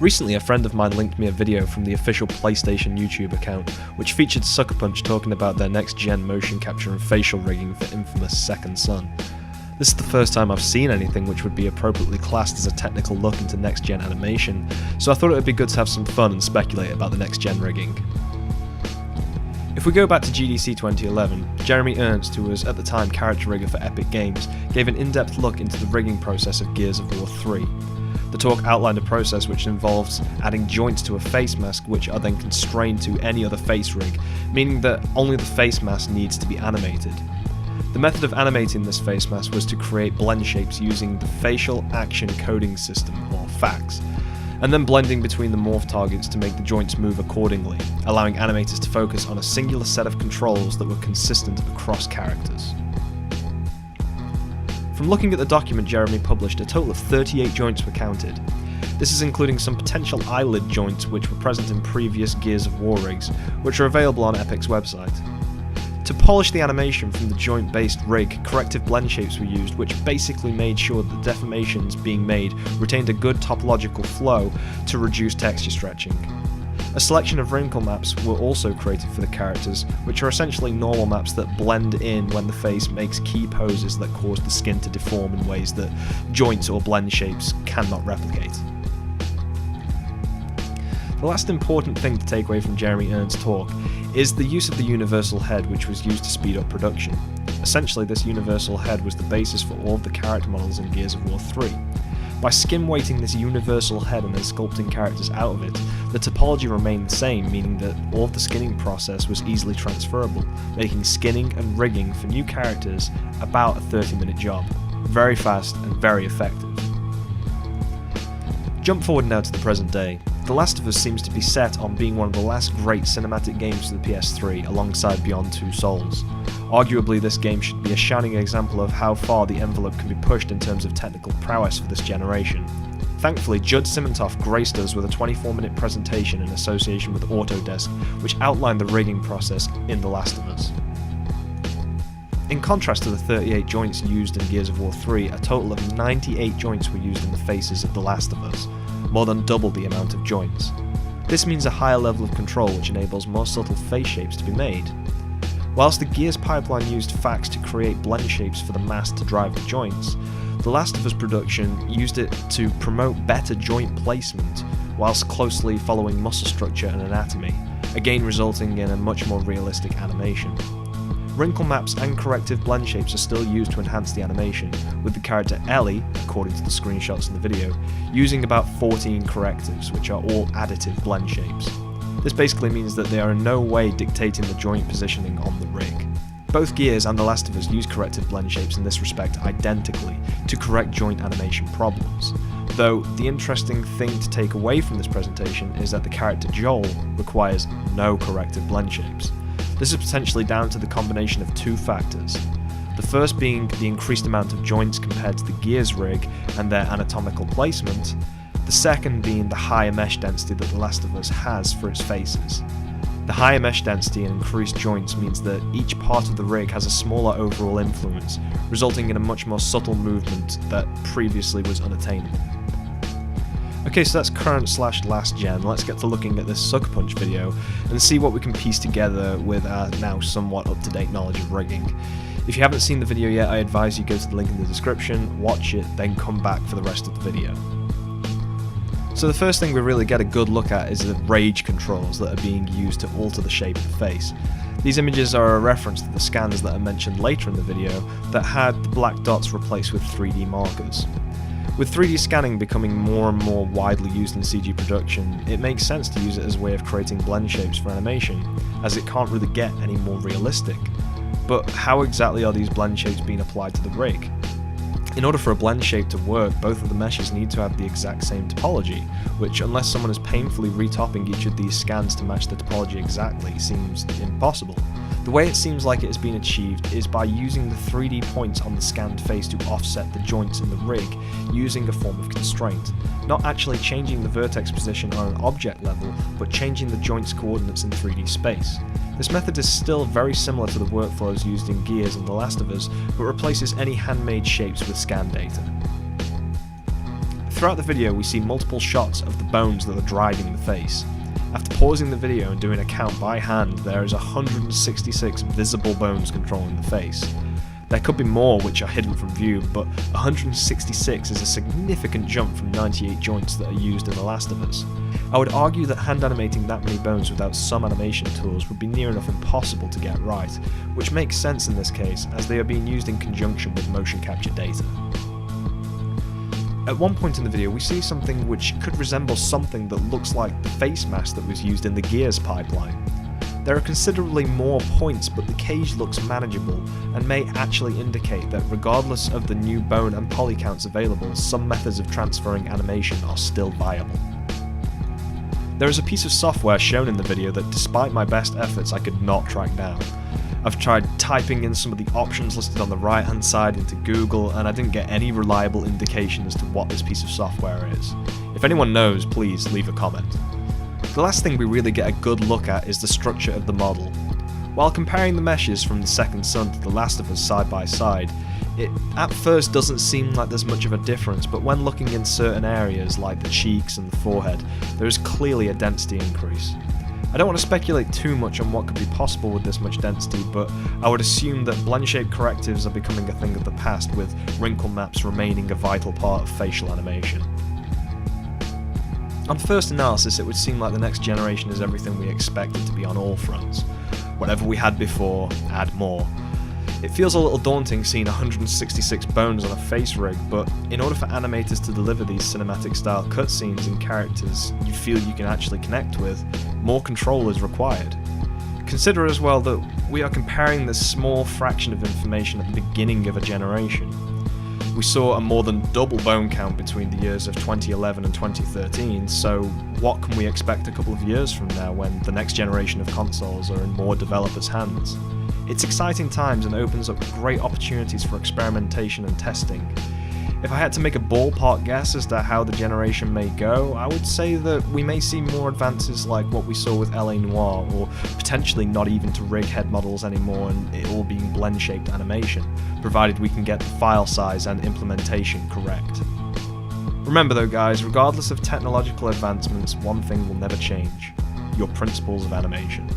Recently, a friend of mine linked me a video from the official PlayStation YouTube account, which featured Sucker Punch talking about their next-gen motion capture and facial rigging for infamous Second Son. This is the first time I've seen anything which would be appropriately classed as a technical look into next-gen animation, so I thought it would be good to have some fun and speculate about the next-gen rigging. If we go back to GDC 2011, Jeremy Ernst, who was at the time character rigger for Epic Games, gave an in-depth look into the rigging process of Gears of War 3. The talk outlined a process which involves adding joints to a face mask which are then constrained to any other face rig, meaning that only the face mask needs to be animated. The method of animating this face mask was to create blend shapes using the Facial Action Coding System, or FACS, and then blending between the morph targets to make the joints move accordingly, allowing animators to focus on a singular set of controls that were consistent across characters. From looking at the document Jeremy published, a total of 38 joints were counted. This is including some potential eyelid joints which were present in previous Gears of War rigs, which are available on Epic's website. To polish the animation from the joint-based rig, corrective blend shapes were used, which basically made sure that the deformations being made retained a good topological flow to reduce texture stretching. A selection of wrinkle maps were also created for the characters, which are essentially normal maps that blend in when the face makes key poses that cause the skin to deform in ways that joints or blend shapes cannot replicate. The last important thing to take away from Jeremy Ernst's talk is the use of the universal head, which was used to speed up production. Essentially, this universal head was the basis for all of the character models in Gears of War 3. By skim weighting this universal head and then sculpting characters out of it, the topology remained the same, meaning that all of the skinning process was easily transferable, making skinning and rigging for new characters about a 30-minute job. Very fast and very effective. Jump forward now to the present day. The Last of Us seems to be set on being one of the last great cinematic games for the PS3, alongside Beyond Two Souls. Arguably, this game should be a shining example of how far the envelope can be pushed in terms of technical prowess for this generation. Thankfully, Judd Simontoff graced us with a 24-minute presentation in association with Autodesk, which outlined the rigging process in The Last of Us. In contrast to the 38 joints used in Gears of War 3, a total of 98 joints were used in the faces of The Last of Us, more than double the amount of joints. This means a higher level of control which enables more subtle face shapes to be made. Whilst the Gears pipeline used FACS to create blend shapes for the mask to drive the joints, The Last of Us production used it to promote better joint placement whilst closely following muscle structure and anatomy, again resulting in a much more realistic animation. Wrinkle maps and corrective blend shapes are still used to enhance the animation, with the character Ellie, according to the screenshots in the video, using about 14 correctives, which are all additive blend shapes. This basically means that they are in no way dictating the joint positioning on the rig. Both Gears and The Last of Us use corrective blend shapes in this respect identically to correct joint animation problems, though the interesting thing to take away from this presentation is that the character Joel requires no corrective blend shapes. This is potentially down to the combination of two factors. The first being the increased amount of joints compared to the Gears rig and their anatomical placement, the second being the higher mesh density that The Last of Us has for its faces. The higher mesh density and increased joints means that each part of the rig has a smaller overall influence, resulting in a much more subtle movement that previously was unattainable. Okay, so that's current/last gen. Let's get to looking at this Sucker Punch video and see what we can piece together with our now somewhat up-to-date knowledge of rigging. If you haven't seen the video yet, I advise you go to the link in the description, watch it, then come back for the rest of the video. So the first thing we really get a good look at is the rage controls that are being used to alter the shape of the face. These images are a reference to the scans that are mentioned later in the video that had the black dots replaced with 3D markers. With 3D scanning becoming more and more widely used in CG production, it makes sense to use it as a way of creating blend shapes for animation, as it can't really get any more realistic. But how exactly are these blend shapes being applied to the rig? In order for a blend shape to work, both of the meshes need to have the exact same topology, which, unless someone is painfully retopping each of these scans to match the topology exactly, seems impossible. The way it seems like it has been achieved is by using the 3D points on the scanned face to offset the joints in the rig using a form of constraint, not actually changing the vertex position on an object level, but changing the joint's coordinates in 3D space. This method is still very similar to the workflows used in Gears and The Last of Us, but replaces any handmade shapes with scan data. Throughout the video we see multiple shots of the bones that are driving the face. After pausing the video and doing a count by hand, there is 166 visible bones controlling the face. There could be more which are hidden from view, but 166 is a significant jump from 98 joints that are used in The Last of Us. I would argue that hand animating that many bones without some animation tools would be near enough impossible to get right, which makes sense in this case as they are being used in conjunction with motion capture data. At one point in the video we see something which could resemble something that looks like the face mask that was used in the Gears pipeline. There are considerably more points, but the cage looks manageable and may actually indicate that regardless of the new bone and poly counts available, some methods of transferring animation are still viable. There is a piece of software shown in the video that despite my best efforts I could not track down. I've tried typing in some of the options listed on the right hand side into Google and I didn't get any reliable indication as to what this piece of software is. If anyone knows, please leave a comment. The last thing we really get a good look at is the structure of the model. While comparing the meshes from The Second Son to The Last of Us side by side, it at first doesn't seem like there's much of a difference, but when looking in certain areas like the cheeks and the forehead, there is clearly a density increase. I don't want to speculate too much on what could be possible with this much density, but I would assume that blend shape correctives are becoming a thing of the past, with wrinkle maps remaining a vital part of facial animation. On first analysis, it would seem like the next generation is everything we expected to be on all fronts. Whatever we had before, add more. It feels a little daunting seeing 166 bones on a face rig, but in order for animators to deliver these cinematic style cutscenes and characters you feel you can actually connect with, more control is required. Consider as well that we are comparing this small fraction of information at the beginning of a generation. We saw a more than double bone count between the years of 2011 and 2013, so what can we expect a couple of years from now when the next generation of consoles are in more developers' hands? It's exciting times and opens up great opportunities for experimentation and testing. If I had to make a ballpark guess as to how the generation may go, I would say that we may see more advances like what we saw with LA Noire, or potentially not even to rig head models anymore and it all being blend-shaped animation, provided we can get the file size and implementation correct. Remember though guys, regardless of technological advancements, one thing will never change: your principles of animation.